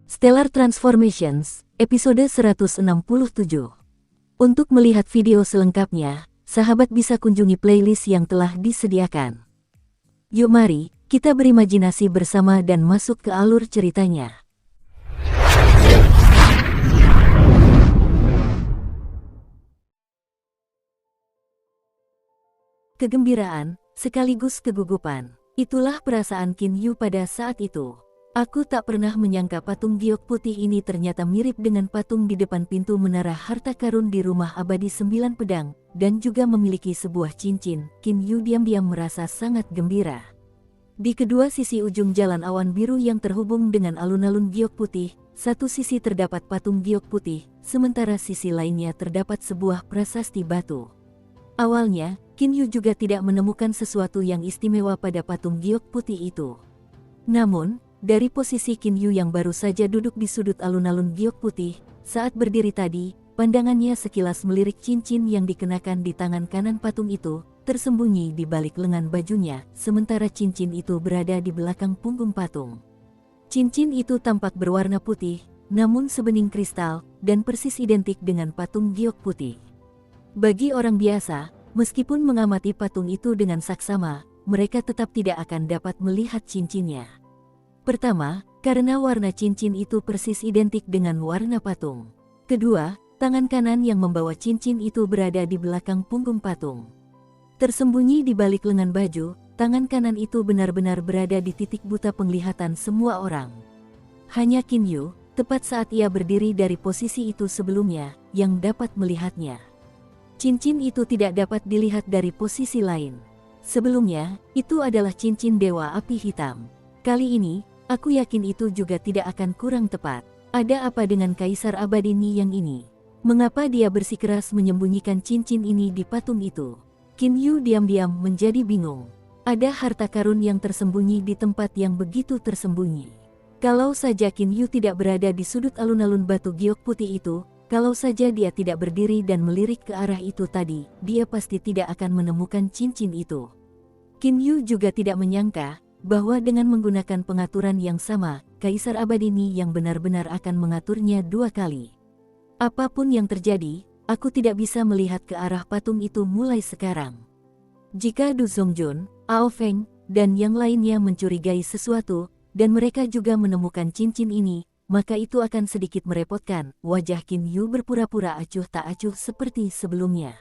Stellar Transformations, episode 167. Untuk melihat video selengkapnya, sahabat bisa kunjungi playlist yang telah disediakan. Yuk mari, kita berimajinasi bersama dan masuk ke alur ceritanya. Kegembiraan, sekaligus kegugupan. Itulah perasaan Qin Yu pada saat itu. Aku tak pernah menyangka patung giok putih ini ternyata mirip dengan patung di depan pintu menara harta karun di rumah abadi 9 pedang, dan juga memiliki sebuah cincin. Qin Yu diam-diam merasa sangat gembira. Di kedua sisi ujung jalan awan biru yang terhubung dengan alun-alun giok putih, satu sisi terdapat patung giok putih, sementara sisi lainnya terdapat sebuah prasasti batu. Awalnya, Qin Yu juga tidak menemukan sesuatu yang istimewa pada patung giok putih itu. Namun, dari posisi Qin Yu yang baru saja duduk di sudut alun-alun giok putih, saat berdiri tadi, pandangannya sekilas melirik cincin yang dikenakan di tangan kanan patung itu, tersembunyi di balik lengan bajunya, sementara cincin itu berada di belakang punggung patung. Cincin itu tampak berwarna putih, namun sebening kristal, dan persis identik dengan patung giok putih. Bagi orang biasa, meskipun mengamati patung itu dengan saksama, mereka tetap tidak akan dapat melihat cincinnya. Pertama, karena warna cincin itu persis identik dengan warna patung. Kedua, tangan kanan yang membawa cincin itu berada di belakang punggung patung. Tersembunyi di balik lengan baju, tangan kanan itu benar-benar berada di titik buta penglihatan semua orang. Hanya Qin Yu, tepat saat ia berdiri dari posisi itu sebelumnya, yang dapat melihatnya. Cincin itu tidak dapat dilihat dari posisi lain. Sebelumnya, itu adalah cincin Dewa Api Hitam. Kali ini, aku yakin itu juga tidak akan kurang tepat. Ada apa dengan Kaisar Abadi Niyang ini? Mengapa dia bersikeras menyembunyikan cincin ini di patung itu? Qin Yu diam-diam menjadi bingung. Ada harta karun yang tersembunyi di tempat yang begitu tersembunyi. Kalau saja Qin Yu tidak berada di sudut alun-alun batu giok putih itu, kalau saja dia tidak berdiri dan melirik ke arah itu tadi, dia pasti tidak akan menemukan cincin itu. Qin Yu juga tidak menyangka bahwa dengan menggunakan pengaturan yang sama, Kaisar Abadi Niyang benar-benar akan mengaturnya dua kali. Apapun yang terjadi, aku tidak bisa melihat ke arah patung itu mulai sekarang. Jika Du Zongjun, Ao Feng, dan yang lainnya mencurigai sesuatu, dan mereka juga menemukan cincin ini, maka itu akan sedikit merepotkan. Wajah Qin Yu berpura-pura acuh tak acuh seperti sebelumnya.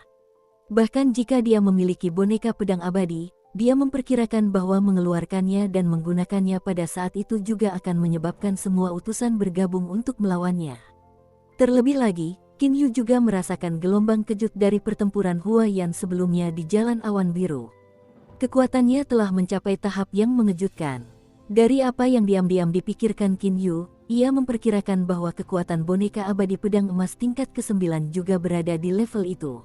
Bahkan jika dia memiliki boneka pedang abadi, dia memperkirakan bahwa mengeluarkannya dan menggunakannya pada saat itu juga akan menyebabkan semua utusan bergabung untuk melawannya. Terlebih lagi, Qin Yu juga merasakan gelombang kejut dari pertempuran Huaiyan sebelumnya di Jalan Awan Biru. Kekuatannya telah mencapai tahap yang mengejutkan. Dari apa yang diam-diam dipikirkan Qin Yu, ia memperkirakan bahwa kekuatan boneka abadi pedang emas tingkat ke-9 juga berada di level itu.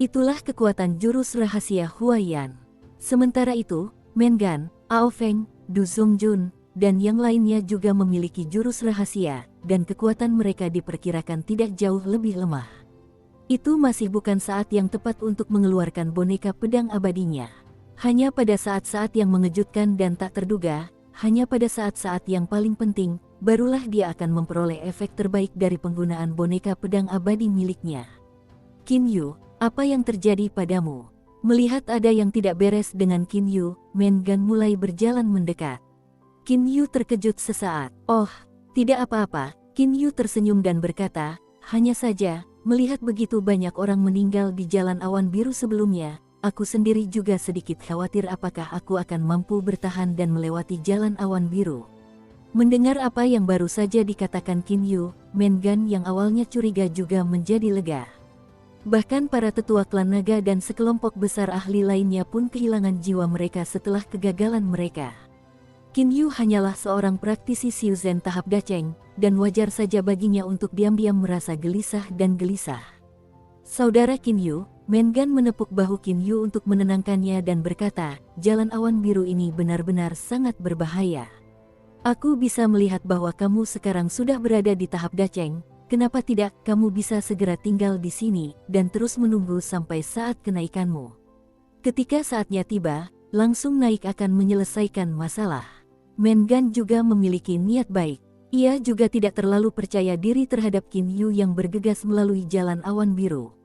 Itulah kekuatan jurus rahasia Huaiyan. Sementara itu, Mengan, Ao Feng, Du Zongjun, dan yang lainnya juga memiliki jurus rahasia, dan kekuatan mereka diperkirakan tidak jauh lebih lemah. Itu masih bukan saat yang tepat untuk mengeluarkan boneka pedang abadinya. Hanya pada saat-saat yang mengejutkan dan tak terduga, hanya pada saat-saat yang paling penting, barulah dia akan memperoleh efek terbaik dari penggunaan boneka pedang abadi miliknya. Qin Yu, apa yang terjadi padamu? Melihat ada yang tidak beres dengan Qin Yu, Mengan mulai berjalan mendekat. Qin Yu terkejut sesaat. Oh, tidak apa-apa. Qin Yu tersenyum dan berkata, hanya saja, melihat begitu banyak orang meninggal di Jalan Awan Biru sebelumnya, aku sendiri juga sedikit khawatir apakah aku akan mampu bertahan dan melewati Jalan Awan Biru. Mendengar apa yang baru saja dikatakan Qin Yu, Mengan yang awalnya curiga juga menjadi lega. Bahkan para tetua klan naga dan sekelompok besar ahli lainnya pun kehilangan jiwa mereka setelah kegagalan mereka. Qin Yu hanyalah seorang praktisi Xiuzhen tahap Dacheng, dan wajar saja baginya untuk diam-diam merasa gelisah dan gelisah. Saudara Qin Yu, Mengan menepuk bahu Qin Yu untuk menenangkannya dan berkata, Jalan Awan Biru ini benar-benar sangat berbahaya. Aku bisa melihat bahwa kamu sekarang sudah berada di tahap Dacheng. Kenapa tidak kamu bisa segera tinggal di sini dan terus menunggu sampai saat kenaikanmu? Ketika saatnya tiba, langsung naik akan menyelesaikan masalah. Mengan juga memiliki niat baik. Ia juga tidak terlalu percaya diri terhadap Qin Yu yang bergegas melalui jalan awan biru.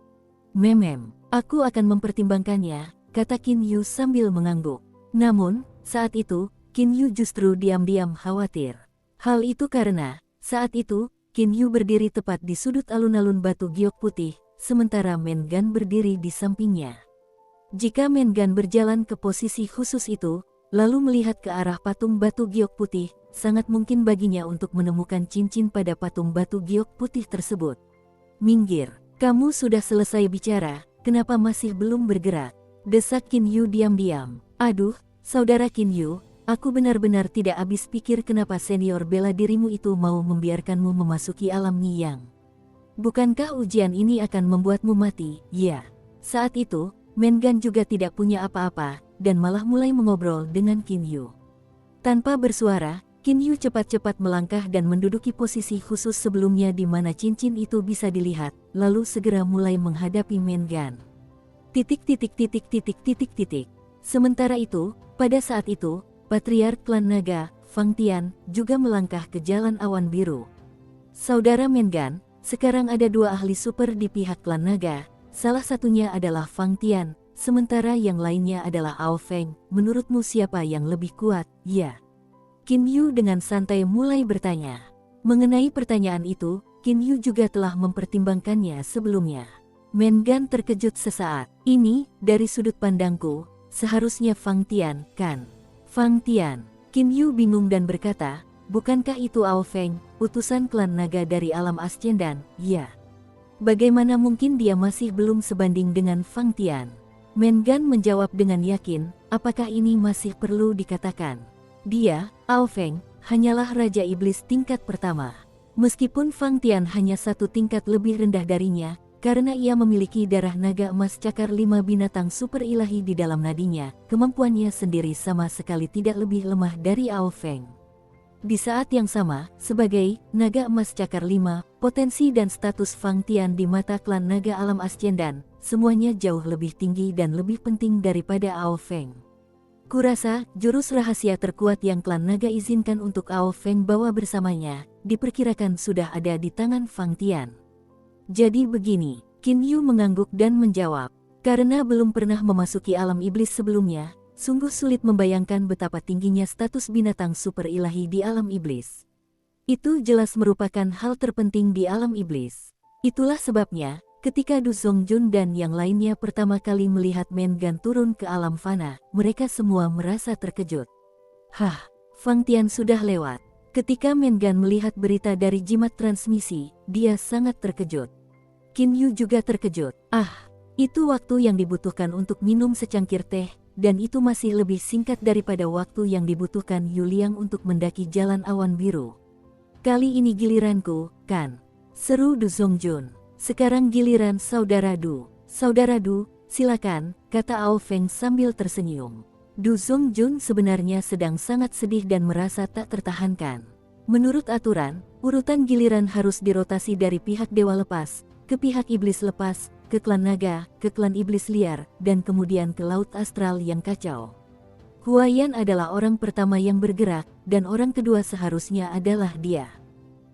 Aku akan mempertimbangkannya, kata Qin Yu sambil mengangguk. Namun, saat itu, Qin Yu justru diam-diam khawatir. Hal itu karena, saat itu, Qin Yu berdiri tepat di sudut alun-alun batu giok putih, sementara Mengan berdiri di sampingnya. Jika Mengan berjalan ke posisi khusus itu, lalu melihat ke arah patung batu giok putih, sangat mungkin baginya untuk menemukan cincin pada patung batu giok putih tersebut. Minggir, kamu sudah selesai bicara, kenapa masih belum bergerak? Desak Qin Yu diam-diam. Aduh, saudara Qin Yu, aku benar-benar tidak habis pikir kenapa senior bela dirimu itu mau membiarkanmu memasuki alam Niyang. Bukankah ujian ini akan membuatmu mati? Ya. Saat itu, Mengan juga tidak punya apa-apa, dan malah mulai mengobrol dengan Qin Yu. Tanpa bersuara, Qin Yu cepat-cepat melangkah dan menduduki posisi khusus sebelumnya di mana cincin itu bisa dilihat, lalu segera mulai menghadapi Mengan. Sementara itu, pada saat itu, Patriark Klan Naga, Fang Tian, juga melangkah ke jalan awan biru. Saudara Mengan, sekarang ada dua ahli super di pihak Klan Naga, salah satunya adalah Fang Tian, sementara yang lainnya adalah Ao Feng. Menurutmu siapa yang lebih kuat? Ya. Qin Yu dengan santai mulai bertanya. Mengenai pertanyaan itu, Qin Yu juga telah mempertimbangkannya sebelumnya. Mengan terkejut sesaat. Ini, dari sudut pandangku, seharusnya Fang Tian, kan? Fang Tian. Qin Yu bingung dan berkata, bukankah itu Ao Feng, utusan klan naga dari alam Ascendan? Ya. Bagaimana mungkin dia masih belum sebanding dengan Fang Tian? Mengan menjawab dengan yakin, apakah ini masih perlu dikatakan? Dia, Ao Feng, hanyalah Raja Iblis tingkat pertama. Meskipun Fang Tian hanya satu tingkat lebih rendah darinya, karena ia memiliki darah naga emas cakar 5 binatang super ilahi di dalam nadinya, kemampuannya sendiri sama sekali tidak lebih lemah dari Ao Feng. Di saat yang sama, sebagai naga emas cakar 5, potensi dan status Fang Tian di mata klan naga alam Ascendan, semuanya jauh lebih tinggi dan lebih penting daripada Ao Feng. Kurasa, jurus rahasia terkuat yang klan naga izinkan untuk Ao Feng bawa bersamanya, diperkirakan sudah ada di tangan Fang Tian. Jadi begini, Qin Yu mengangguk dan menjawab, karena belum pernah memasuki alam iblis sebelumnya, sungguh sulit membayangkan betapa tingginya status binatang super ilahi di alam iblis. Itu jelas merupakan hal terpenting di alam iblis. Itulah sebabnya, ketika Du Zongjun dan yang lainnya pertama kali melihat Mengan turun ke alam fana, mereka semua merasa terkejut. Hah, Fang Tian sudah lewat. Ketika Mengan melihat berita dari jimat transmisi, dia sangat terkejut. Qin Yu juga terkejut. Itu waktu yang dibutuhkan untuk minum secangkir teh, dan itu masih lebih singkat daripada waktu yang dibutuhkan Yu Liang untuk mendaki jalan awan biru. Kali ini giliranku, kan? Seru Du Zongjun. Sekarang giliran Saudara Du. Saudara Du, silakan, kata Ao Feng sambil tersenyum. Du Zongjun sebenarnya sedang sangat sedih dan merasa tak tertahankan. Menurut aturan, urutan giliran harus dirotasi dari pihak Dewa Lepas, ke pihak Iblis Lepas, ke klan Naga, ke klan Iblis Liar, dan kemudian ke Laut Astral yang kacau. Huayan adalah orang pertama yang bergerak, dan orang kedua seharusnya adalah dia.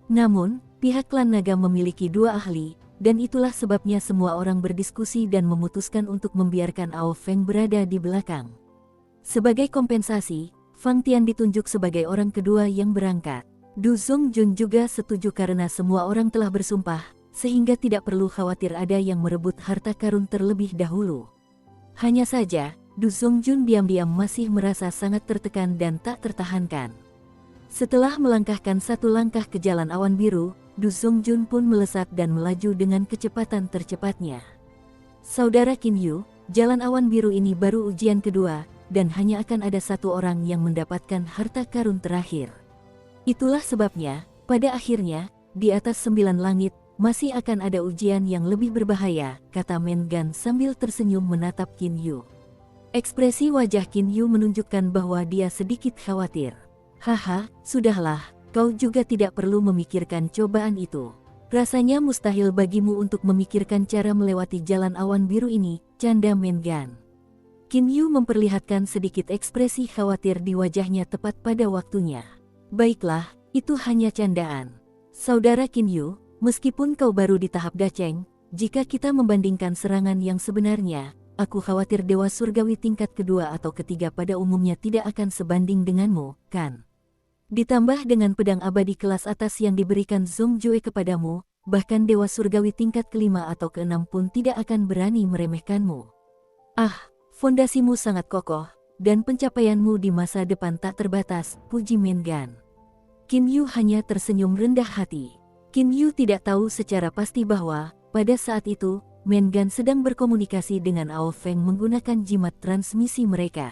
Namun, pihak klan Naga memiliki dua ahli, dan itulah sebabnya semua orang berdiskusi dan memutuskan untuk membiarkan Ao Feng berada di belakang. Sebagai kompensasi, Fang Tian ditunjuk sebagai orang kedua yang berangkat. Du Zongjun juga setuju karena semua orang telah bersumpah, sehingga tidak perlu khawatir ada yang merebut harta karun terlebih dahulu. Hanya saja, Du Zongjun diam-diam masih merasa sangat tertekan dan tak tertahankan. Setelah melangkahkan satu langkah ke jalan awan biru, Du Zongjun pun melesat dan melaju dengan kecepatan tercepatnya. Saudara Qin Yu, jalan awan biru ini baru ujian kedua, dan hanya akan ada satu orang yang mendapatkan harta karun terakhir. Itulah sebabnya, pada akhirnya, di atas 9 langit, masih akan ada ujian yang lebih berbahaya, kata Mengan sambil tersenyum menatap Qin Yu. Ekspresi wajah Qin Yu menunjukkan bahwa dia sedikit khawatir. Haha, sudahlah, kau juga tidak perlu memikirkan cobaan itu. Rasanya mustahil bagimu untuk memikirkan cara melewati jalan awan biru ini, canda Mengan. Qin Yu memperlihatkan sedikit ekspresi khawatir di wajahnya tepat pada waktunya. Baiklah, Itu hanya candaan. Saudara Qin Yu, meskipun kau baru di tahap daceng, jika kita membandingkan serangan yang sebenarnya, aku khawatir Dewa Surgawi tingkat kedua atau ketiga pada umumnya tidak akan sebanding denganmu, kan? Ditambah dengan pedang abadi kelas atas yang diberikan Zhong Jue kepadamu, bahkan Dewa Surgawi tingkat kelima atau keenam pun tidak akan berani meremehkanmu. Ah, fondasimu sangat kokoh, dan pencapaianmu di masa depan tak terbatas, puji Mengan. Qin Yu hanya tersenyum rendah hati. Qin Yu tidak tahu secara pasti bahwa, pada saat itu, Mengan sedang berkomunikasi dengan Ao Feng menggunakan jimat transmisi mereka.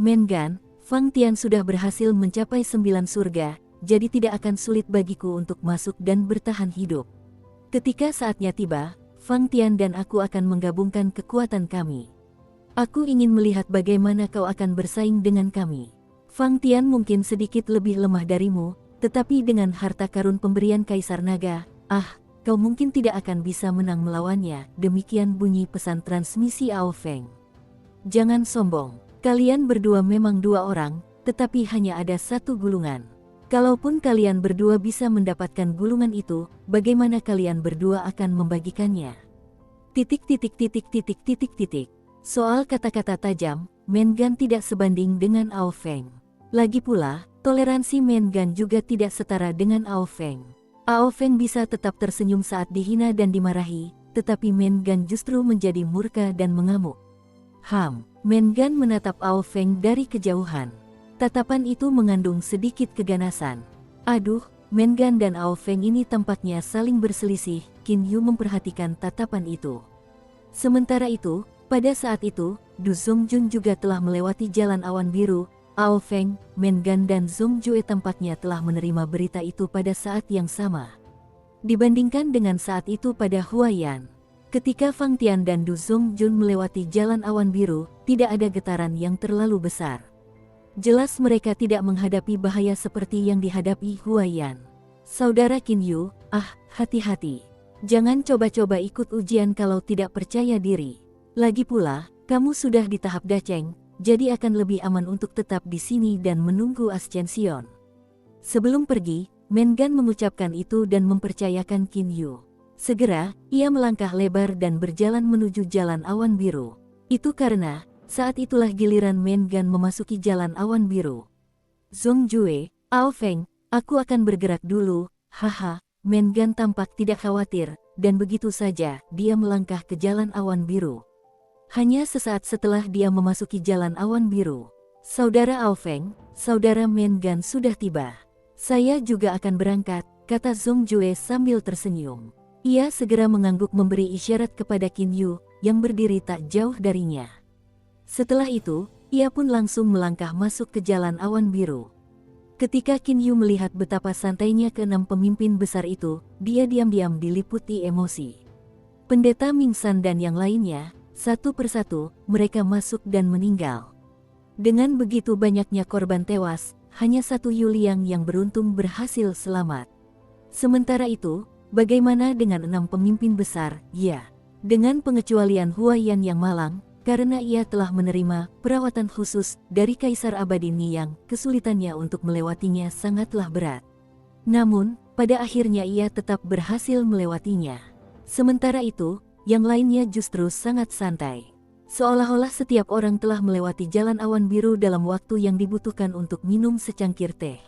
Mengan, Fang Tian sudah berhasil mencapai 9 surga, jadi tidak akan sulit bagiku untuk masuk dan bertahan hidup. Ketika saatnya tiba, Fang Tian dan aku akan menggabungkan kekuatan kami. Aku ingin melihat bagaimana kau akan bersaing dengan kami. Fang Tian mungkin sedikit lebih lemah darimu, tetapi dengan harta karun pemberian Kaisar Naga, kau mungkin tidak akan bisa menang melawannya, demikian bunyi pesan transmisi Ao Feng. Jangan sombong, kalian berdua memang dua orang, tetapi hanya ada satu gulungan. Kalaupun kalian berdua bisa mendapatkan gulungan itu, bagaimana kalian berdua akan membagikannya? Soal kata-kata tajam, Mengan tidak sebanding dengan Ao Feng. Lagi pula, toleransi Mengan juga tidak setara dengan Ao Feng. Ao Feng bisa tetap tersenyum saat dihina dan dimarahi, tetapi Mengan justru menjadi murka dan mengamuk. Mengan menatap Ao Feng dari kejauhan. Tatapan itu mengandung sedikit keganasan. Aduh, Mengan dan Ao Feng ini tampaknya saling berselisih, Qin Yu memperhatikan tatapan itu. Sementara itu, pada saat itu, Du Zongjun juga telah melewati jalan awan biru. Ao Feng, Mengan dan Zhong Jue tampaknya telah menerima berita itu pada saat yang sama. Dibandingkan dengan saat itu pada Huaiyan, ketika Fang Tian dan Du Zongjun melewati jalan awan biru, tidak ada getaran yang terlalu besar. Jelas mereka tidak menghadapi bahaya seperti yang dihadapi Huaiyan. Saudara Qin Yu, hati-hati. Jangan coba-coba ikut ujian kalau tidak percaya diri. Lagi pula, kamu sudah di tahap daceng, jadi akan lebih aman untuk tetap di sini dan menunggu Ascension. Sebelum pergi, Mengan mengucapkan itu dan mempercayakan Qin Yu. Segera, ia melangkah lebar dan berjalan menuju jalan awan biru. Itu karena, saat itulah giliran Mengan memasuki jalan awan biru. Zhong Jue, Ao Feng, aku akan bergerak dulu, Mengan tampak tidak khawatir, dan begitu saja, dia melangkah ke jalan awan biru. Hanya sesaat setelah dia memasuki jalan awan biru, saudara Ao Feng, saudara Mengan sudah tiba. Saya juga akan berangkat, kata Zhong Jue sambil tersenyum. Ia segera mengangguk memberi isyarat kepada Qin Yu, yang berdiri tak jauh darinya. Setelah itu, ia pun langsung melangkah masuk ke jalan awan biru. Ketika Qin Yu melihat betapa santainya keenam pemimpin besar itu, dia diam-diam diliputi emosi. Pendeta Mingsan dan yang lainnya, satu persatu, mereka masuk dan meninggal. Dengan begitu banyaknya korban tewas, hanya satu Yu Liang yang beruntung berhasil selamat. Sementara itu, bagaimana dengan 6 pemimpin besar? Ya, dengan pengecualian Huaiyan yang malang, karena ia telah menerima perawatan khusus dari Kaisar Abadi Niyang, kesulitannya untuk melewatinya sangatlah berat. Namun, pada akhirnya ia tetap berhasil melewatinya. Sementara itu, yang lainnya justru sangat santai. Seolah-olah setiap orang telah melewati jalan awan biru dalam waktu yang dibutuhkan untuk minum secangkir teh.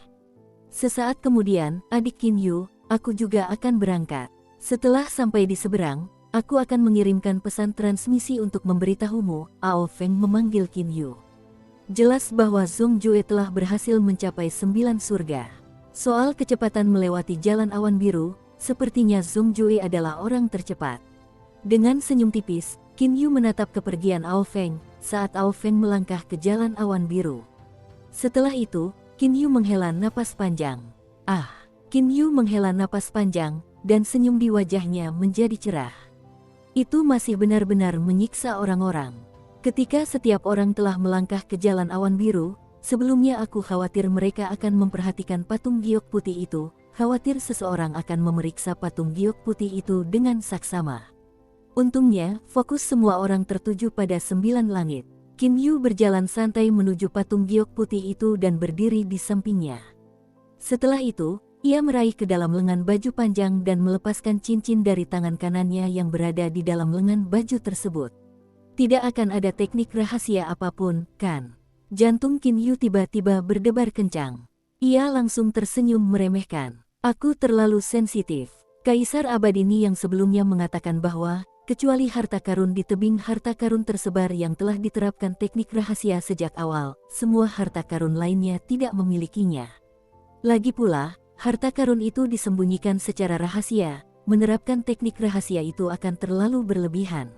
Sesaat kemudian, adik Qin Yu, aku juga akan berangkat. Setelah sampai di seberang, aku akan mengirimkan pesan transmisi untuk memberitahumu, Ao Feng memanggil Qin Yu. Jelas bahwa Zhong Jue telah berhasil mencapai 9 surga. Soal kecepatan melewati jalan awan biru, sepertinya Zhong Jue adalah orang tercepat. Dengan senyum tipis, Qin Yu menatap kepergian Ao Feng, saat Ao Feng melangkah ke jalan awan biru. Setelah itu, Qin Yu menghela napas panjang. Qin Yu menghela napas panjang, dan senyum di wajahnya menjadi cerah. Itu masih benar-benar menyiksa orang-orang. Ketika setiap orang telah melangkah ke jalan awan biru, sebelumnya aku khawatir mereka akan memperhatikan patung giok putih itu, khawatir seseorang akan memeriksa patung giok putih itu dengan saksama. Untungnya, fokus semua orang tertuju pada 9 langit. Qin Yu berjalan santai menuju patung giok putih itu dan berdiri di sampingnya. Setelah itu, ia meraih ke dalam lengan baju panjang dan melepaskan cincin dari tangan kanannya yang berada di dalam lengan baju tersebut. Tidak akan ada teknik rahasia apapun, kan? Jantung Qin Yu tiba-tiba berdebar kencang. Ia langsung tersenyum meremehkan. Aku terlalu sensitif. Kaisar Abadini yang sebelumnya mengatakan bahwa, kecuali harta karun di tebing harta karun tersebar yang telah diterapkan teknik rahasia sejak awal, semua harta karun lainnya tidak memilikinya. Lagi pula, harta karun itu disembunyikan secara rahasia, menerapkan teknik rahasia itu akan terlalu berlebihan.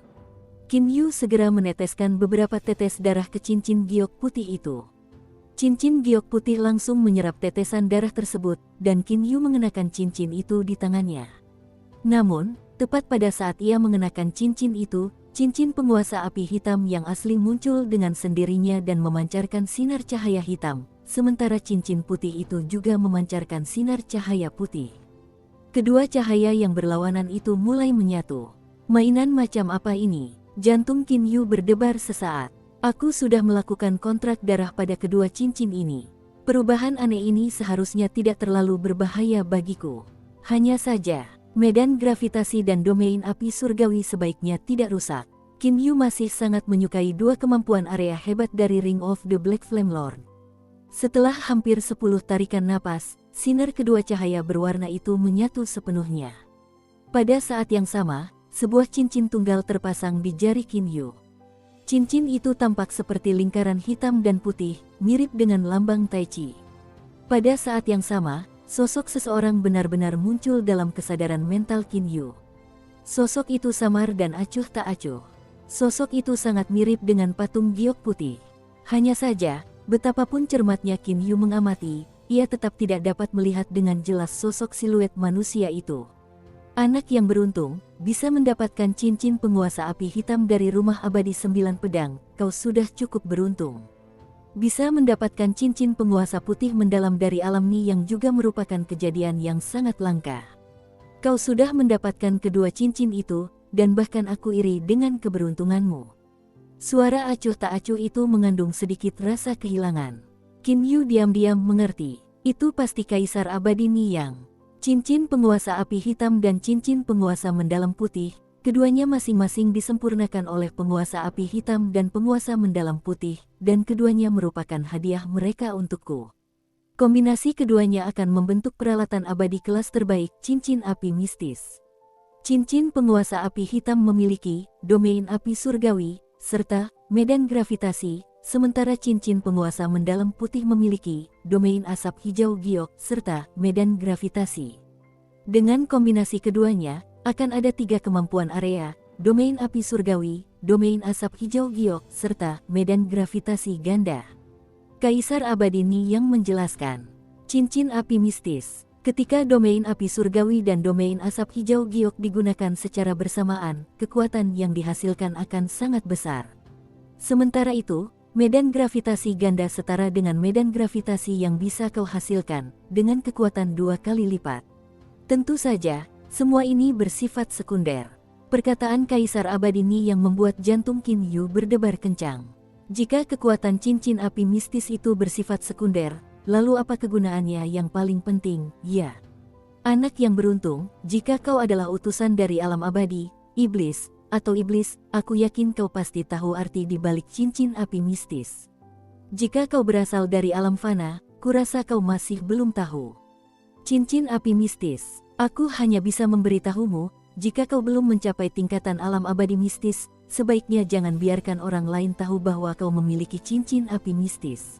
Qin Yu segera meneteskan beberapa tetes darah ke cincin giok putih itu. Cincin giok putih langsung menyerap tetesan darah tersebut, dan Qin Yu mengenakan cincin itu di tangannya. Namun, tepat pada saat ia mengenakan cincin itu, cincin penguasa api hitam yang asli muncul dengan sendirinya dan memancarkan sinar cahaya hitam. Sementara cincin putih itu juga memancarkan sinar cahaya putih. Kedua cahaya yang berlawanan itu mulai menyatu. Mainan macam apa ini? Jantung Qin Yu berdebar sesaat. Aku sudah melakukan kontrak darah pada kedua cincin ini. Perubahan aneh ini seharusnya tidak terlalu berbahaya bagiku. Hanya saja, medan gravitasi dan domain api surgawi sebaiknya tidak rusak. Qin Yu masih sangat menyukai dua kemampuan area hebat dari Ring of the Black Flame Lord. Setelah hampir 10 tarikan napas, sinar kedua cahaya berwarna itu menyatu sepenuhnya. Pada saat yang sama, sebuah cincin tunggal terpasang di jari Qin Yu. Cincin itu tampak seperti lingkaran hitam dan putih, mirip dengan lambang Tai Chi. Pada saat yang sama, sosok seseorang benar-benar muncul dalam kesadaran mental Qin Yu. Sosok itu samar dan acuh tak acuh. Sosok itu sangat mirip dengan patung giok putih. Hanya saja, betapapun cermatnya Qin Yu mengamati, ia tetap tidak dapat melihat dengan jelas sosok siluet manusia itu. Anak yang beruntung, bisa mendapatkan cincin penguasa api hitam dari rumah abadi 9 pedang, kau sudah cukup beruntung. Bisa mendapatkan cincin penguasa putih mendalam dari alam Ni yang juga merupakan kejadian yang sangat langka. Kau sudah mendapatkan kedua cincin itu, dan bahkan aku iri dengan keberuntunganmu. Suara acuh tak acuh itu mengandung sedikit rasa kehilangan. Qin Yu diam-diam mengerti, itu pasti Kaisar Abadi Niyang. Cincin penguasa api hitam dan cincin penguasa mendalam putih, keduanya masing-masing disempurnakan oleh penguasa api hitam dan penguasa mendalam putih, dan keduanya merupakan hadiah mereka untukku. Kombinasi keduanya akan membentuk peralatan abadi kelas terbaik cincin api mistis. Cincin penguasa api hitam memiliki domain api surgawi, serta medan gravitasi, sementara cincin penguasa mendalam putih memiliki domain asap hijau giok serta medan gravitasi. Dengan kombinasi keduanya, akan ada 3 kemampuan area, domain api surgawi, domain asap hijau giok, serta medan gravitasi ganda. Kaisar Abadi Niyang menjelaskan, cincin api mistis. Ketika domain api surgawi dan domain asap hijau giok digunakan secara bersamaan, kekuatan yang dihasilkan akan sangat besar. Sementara itu, medan gravitasi ganda setara dengan medan gravitasi yang bisa kau hasilkan, dengan kekuatan 2 kali lipat. Tentu saja, semua ini bersifat sekunder. Perkataan Kaisar Abadi Ni yang membuat jantung Qin Yu berdebar kencang. Jika kekuatan cincin api mistis itu bersifat sekunder, lalu apa kegunaannya yang paling penting? Ya, anak yang beruntung, jika kau adalah utusan dari alam abadi, iblis, atau iblis, aku yakin kau pasti tahu arti di balik cincin api mistis. Jika kau berasal dari alam fana, kurasa kau masih belum tahu. Cincin api mistis, aku hanya bisa memberitahumu, jika kau belum mencapai tingkatan alam abadi mistis, sebaiknya jangan biarkan orang lain tahu bahwa kau memiliki cincin api mistis.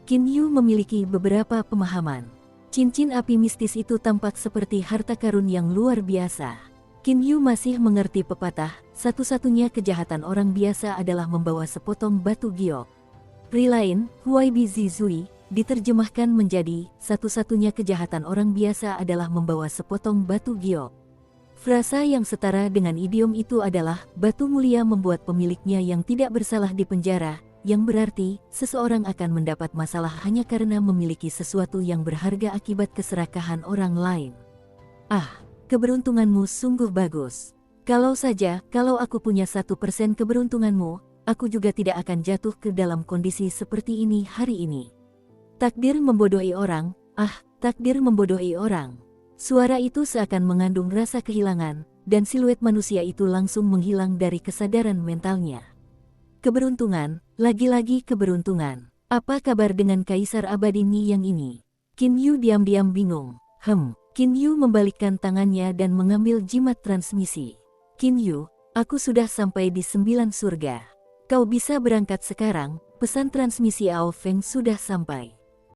Qin Yu memiliki beberapa pemahaman. Cincin api mistis itu tampak seperti harta karun yang luar biasa. Qin Yu masih mengerti pepatah, satu-satunya kejahatan orang biasa adalah membawa sepotong batu giok. Ri lain, Huai Bi Zizui, diterjemahkan menjadi, satu-satunya kejahatan orang biasa adalah membawa sepotong batu giok. Frasa yang setara dengan idiom itu adalah, batu mulia membuat pemiliknya yang tidak bersalah dipenjara, yang berarti, seseorang akan mendapat masalah hanya karena memiliki sesuatu yang berharga akibat keserakahan orang lain. Ah, keberuntunganmu sungguh bagus. Kalau aku punya 1% keberuntunganmu, aku juga tidak akan jatuh ke dalam kondisi seperti ini hari ini. Takdir membodohi orang, Takdir membodohi orang. Suara itu seakan mengandung rasa kehilangan, dan siluet manusia itu langsung menghilang dari kesadaran mentalnya. Keberuntungan, lagi-lagi keberuntungan. Apa kabar dengan Kaisar Abadi yang ini? Qin Yu diam-diam bingung. Qin Yu membalikkan tangannya dan mengambil jimat transmisi. Qin Yu, aku sudah sampai di 9 surga. Kau bisa berangkat sekarang, pesan transmisi Ao Feng sudah sampai.